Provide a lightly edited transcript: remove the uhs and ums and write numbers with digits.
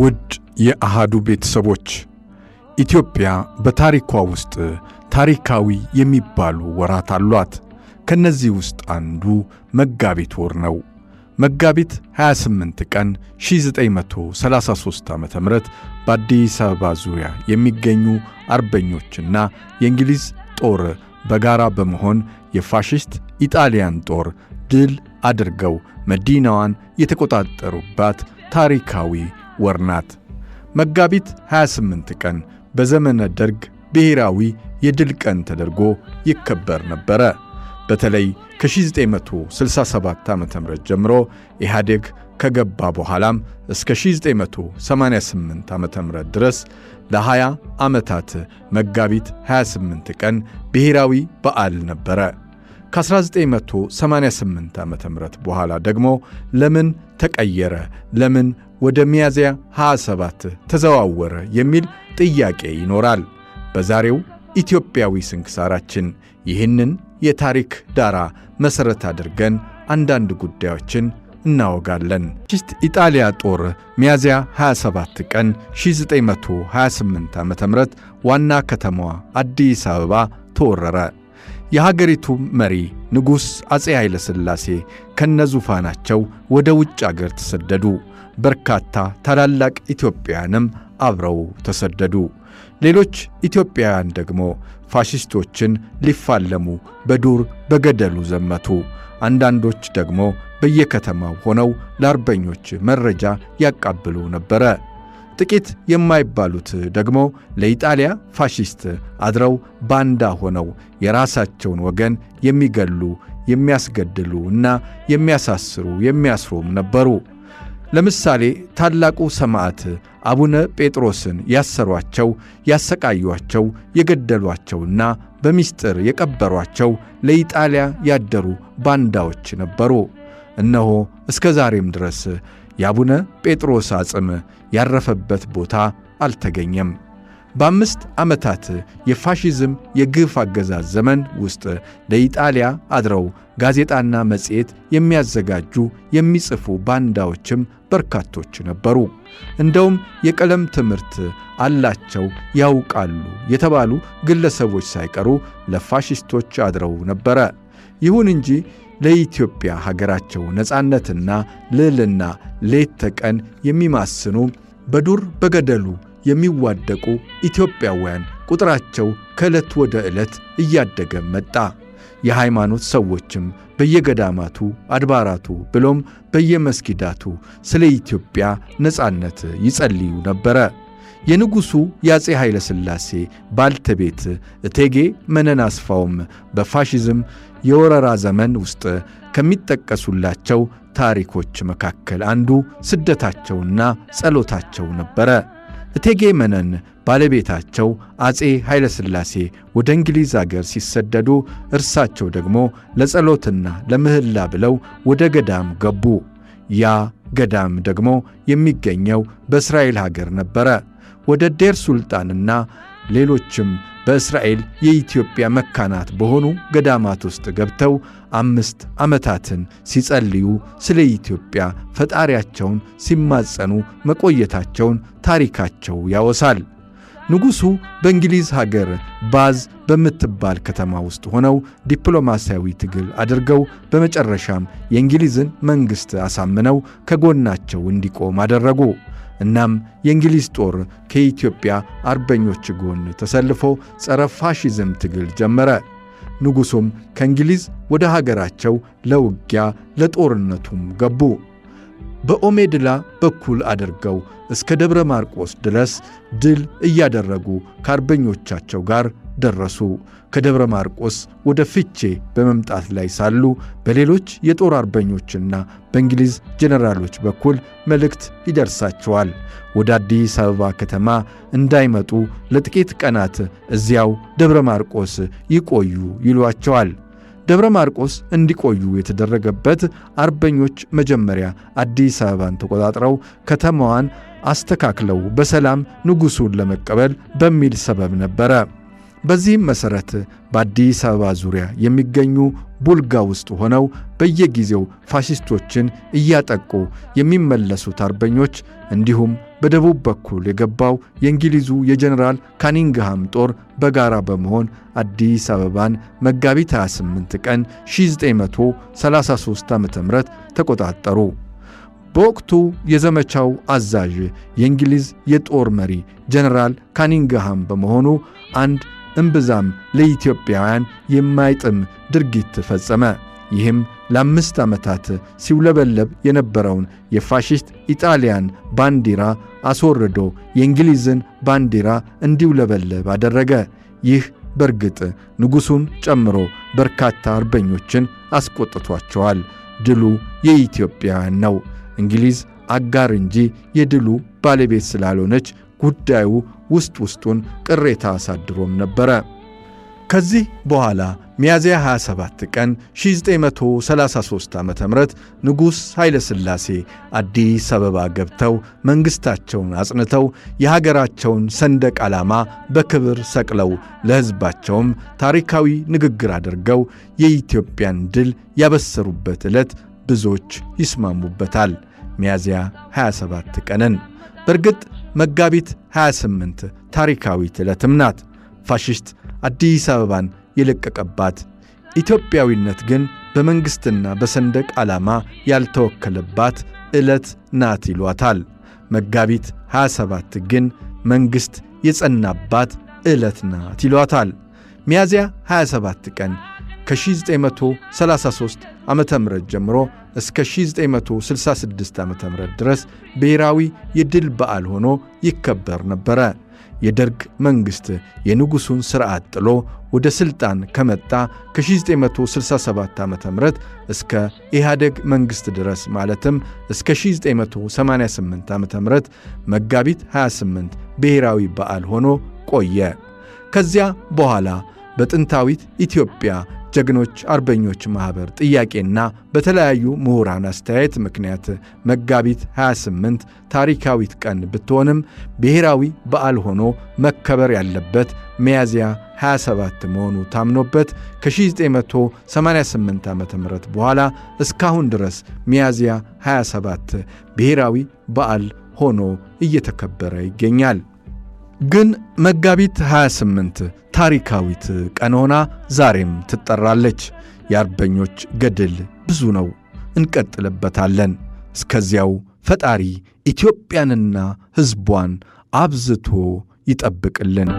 ውድ የአሃዱ ቤተሰቦች ኢትዮጵያ በታሪኳ ውስጥ ታሪካዊ የሚባሉ ወራት አሏት። ከነዚህ ውስጥ አንዱ መጋቢት ወር ነው። መጋቢት 28 ቀን 1933 ዓ.ም በአዲስ አበባ ዙሪያ የሚገኙ አርበኞችና የእንግሊዝ ጦር በጋራ በመሆን የፋሽስት ኢጣሊያን ጦር ድል አድርገው መዲናዋን የተቆጣጠሩባት ታሪካዊ ወር ናት። መጋቢት 28 ቀን በዘመነ ደርግ ብሔራዊ የድል ቀን ተደርጎ ይከበር ነበረ። በተለይ ከ1967 ዓ.ም ጀምሮ ኢህአዴግ ከገባ በኋላም እስከ 1988 ዓ.ም ድረስ ለ20 ዓመታት መጋቢት 28 ቀን ብሔራዊ በዓል ነበረ። ከ1988 ዓ.ም በኋላ ደግሞ ለምን ተቀየረ? ለምን ወደ ሚያዝያ 27 ተዘዋወረ? የሚል ጥያቄ ይኖራል። በዛሬው ኢትዮጵያዊ ስንክሳራችን ይህንን የታሪክ ዳራ መሠረት አድርገን አንዳንድ ጉዳዮችን እናወጋለን። ፋሽስት ኢጣሊያ ጦር ሚያዝያ 27 ቀን 1928 ዓ.ም ዋና ከተማዋ አዲስ አበባ ተወረረ። የሀገሪቱ መሪ ንጉሥ አፄ ኃይለ ሥላሴ ከነዙፋናቸው ወደ ውጭ አገር ተሰደዱ። በርካታ ታላላቅ ኢትዮጵያውያንም አብረው ተሰደዱ። ሌሎች ኢትዮጵያውያን ደግሞ ፋሽስቶችን ሊፋለሙ በዱር በገደሉ ዘመቱ። አንዳንዶች ደግሞ በየከተማው ሆነው ለአርበኞች መረጃ ያቃብሉ ነበረ። ጥቂት የማይባሉት ደግሞ ለኢጣሊያ ፋሽስት አድረው ባንዳ ሆነው የራሳቸውን ወገን የሚገሉ የሚያስገድሉ እና የሚያሳስሩ የሚያስሩም ነበሩ። ለምሳሌ ታላቁ ሰማዕት አቡነ ጴጥሮስን ያሰሯቸው፣ ያሰቃዩአቸው፣ የገደሏቸውና በሚስጥር የቀበሯቸው ለኢጣሊያ ያደሩ ባንዳዎች ነበሩ። እነሆ እስከ ዛሬም ድረስ የአቡነ ጴጥሮስ አጽም ያረፈበት ቦታ አልተገኘም። በ5 ዓመታት የፋሽዝም የግፍ አገዛዝ ዘመን ውስጥ ለኢጣሊያ አድረው ጋዜጣና መጽሔት የሚያዘጋጁ የሚጽፉ ባንዳዎችም በርካቶች ነበሩ። እንደውም የቀለም ትምህርት አላቸው ያውቃሉ የተባሉ ግለሰቦች ሳይቀሩ ለፋሽስቶች አድረው ነበረ። ይሁን እንጂ ለኢትዮጵያ ሀገራቸው ነጻነትና ልዕልና ሌት ተቀን የሚማስኑ በዱር በገደሉ የሚዋደቁ ኢትዮጵያውያን ቁጥራቸው ከዕለት ወደ ዕለት እያደገ መጣ። የሃይማኖት ሰዎችም በየገዳማቱ አድባራቱ ብሎም በየመስጊዳቱ ስለ ኢትዮጵያ ነጻነት ይጸልዩ ነበረ። የንጉሡ የአፄ ኃይለ ሥላሴ ባልተቤት እቴጌ መነን አስፋውም በፋሽዝም የወረራ ዘመን ውስጥ ከሚጠቀሱላቸው ታሪኮች መካከል አንዱ ስደታቸውና ጸሎታቸው ነበረ። እቴጌ መነን ባለቤታቸው አፄ ኃይለ ሥላሴ ወደ እንግሊዝ አገር ሲሰደዱ እርሳቸው ደግሞ ለጸሎትና ለምህላ ብለው ወደ ገዳም ገቡ። ያ ገዳም ደግሞ የሚገኘው በእስራኤል ሀገር ነበረ። ወደ ዴር ሱልጣንና ሌሎችም በእስራኤል የኢትዮጵያ መካናት በሆኑ ገዳማት ውስጥ ገብተው 5 ዓመታትን ሲጸልዩ ስለ ኢትዮጵያ ፈጣሪያቸውን ሲማጸኑ መቆየታቸውን ታሪካቸው ያወሳል። ንጉሡ በእንግሊዝ ሀገር ባዝ በምትባል ከተማ ውስጥ ሆነው ዲፕሎማሲያዊ ትግል አድርገው በመጨረሻም የእንግሊዝን መንግሥት አሳምነው ከጎናቸው እንዲቆም አደረጉ። እናም የእንግሊዝ ጦር ከኢትዮጵያ አርበኞች ጎን ተሰልፎ ጸረ ፋሽዝም ትግል ጀመረ። ንጉሡም ከእንግሊዝ ወደ ሀገራቸው ለውጊያ ለጦርነቱም ገቡ። በኦሜድላ በኩል አድርገው እስከ ደብረ ማርቆስ ድረስ ድል እያደረጉ ከአርበኞቻቸው ጋር ደረሱ። ከደብረ ማርቆስ ወደ ፍቼ በመምጣት ላይ ሳሉ በሌሎች የጦር አርበኞችና በእንግሊዝ ጄኔራሎች በኩል መልእክት ይደርሳቸዋል። ወደ አዲስ አበባ ከተማ እንዳይመጡ ለጥቂት ቀናት እዚያው ደብረ ማርቆስ ይቆዩ ይሏቸዋል። ደብረ ማርቆስ እንዲቆዩ የተደረገበት አርበኞች መጀመሪያ አዲስ አበባን ተቆጣጥረው ከተማዋን አስተካክለው በሰላም ንጉሡን ለመቀበል በሚል ሰበብ ነበረ። በዚህም መሠረት በአዲስ አበባ ዙሪያ የሚገኙ ቡልጋ ውስጥ ሆነው በየጊዜው ፋሽስቶችን እያጠቁ የሚመለሱት አርበኞች እንዲሁም በደቡብ በኩል የገባው የእንግሊዙ የጀነራል ካኒንግሃም ጦር በጋራ በመሆን አዲስ አበባን መጋቢት 28 ቀን 1933 ዓ.ም ተቆጣጠሩ። በወቅቱ የዘመቻው አዛዥ የእንግሊዝ የጦር መሪ ጀነራል ካኒንግሃም በመሆኑ አንድ እምብዛም ለኢትዮጵያውያን የማይጥም ድርጊት ፈጸመ። ይህም ለ5 ዓመታት ሲውለበለብ የነበረውን የፋሽስት ኢጣሊያን ባንዲራ አስወርዶ የእንግሊዝን ባንዲራ እንዲውለበለብ አደረገ። ይህ በርግጥ ንጉሡን ጨምሮ በርካታ አርበኞችን አስቆጥቷቸዋል። ድሉ የኢትዮጵያውያን ነው። እንግሊዝ አጋር እንጂ የድሉ ባለቤት ስላልሆነች ጉዳዩ ውስጡን ቅሬታ አሳድሮም ነበረ። ከዚህ በኋላ ሚያዝያ 27 ቀን 1933 ዓ.ም ንጉሥ ኃይለ ሥላሴ አዲስ አበባ ገብተው መንግሥታቸውን አጽንተው የሀገራቸውን ሰንደቅ ዓላማ በክብር ሰቅለው ለሕዝባቸውም ታሪካዊ ንግግር አድርገው የኢትዮጵያን ድል ያበሰሩበት ዕለት ብዙዎች ይስማሙበታል። ሚያዝያ 27 ቀንን በርግጥ መጋቢት 28 ታሪካዊት ዕለትም ናት። ፋሽስት አዲስ አበባን የለቀቀባት፣ ኢትዮጵያዊነት ግን በመንግሥትና በሰንደቅ ዓላማ ያልተወከለባት ዕለት ናት ይሏታል። መጋቢት 27 ግን መንግሥት የጸናባት ዕለት ናት ይሏታል። ሚያዝያ 27 ቀን ከ1933 ዓመተ ምህረት ጀምሮ እስከ 1966 ዓመተ ምህረት ድረስ ብሔራዊ የድል በዓል ሆኖ ይከበር ነበረ። የደርግ መንግሥት የንጉሡን ሥርዓት ጥሎ ወደ ሥልጣን ከመጣ ከ1967 ዓመተ ምህረት እስከ ኢህአዴግ መንግሥት ድረስ ማለትም እስከ 1988 ዓመተ ምህረት መጋቢት 28 ብሔራዊ በዓል ሆኖ ቆየ። ከዚያ በኋላ በጥንታዊት ኢትዮጵያ ጀግኖች አርበኞች ማኅበር ጥያቄና በተለያዩ ምሁራን አስተያየት ምክንያት መጋቢት 28 ታሪካዊት ቀን ብትሆንም ብሔራዊ በዓል ሆኖ መከበር ያለበት ሚያዝያ 27 መሆኑ ታምኖበት ከ1988 ዓ.ም በኋላ እስካሁን ድረስ ሚያዝያ 27 ብሔራዊ በዓል ሆኖ እየተከበረ ይገኛል። ግን መጋቢት 28 ታሪካዊት ቀን ሆና ዛሬም ትጠራለች። የአርበኞች ገድል ብዙ ነው፣ እንቀጥልበታለን። እስከዚያው ፈጣሪ ኢትዮጵያንና ሕዝቧን አብዝቶ ይጠብቅልን።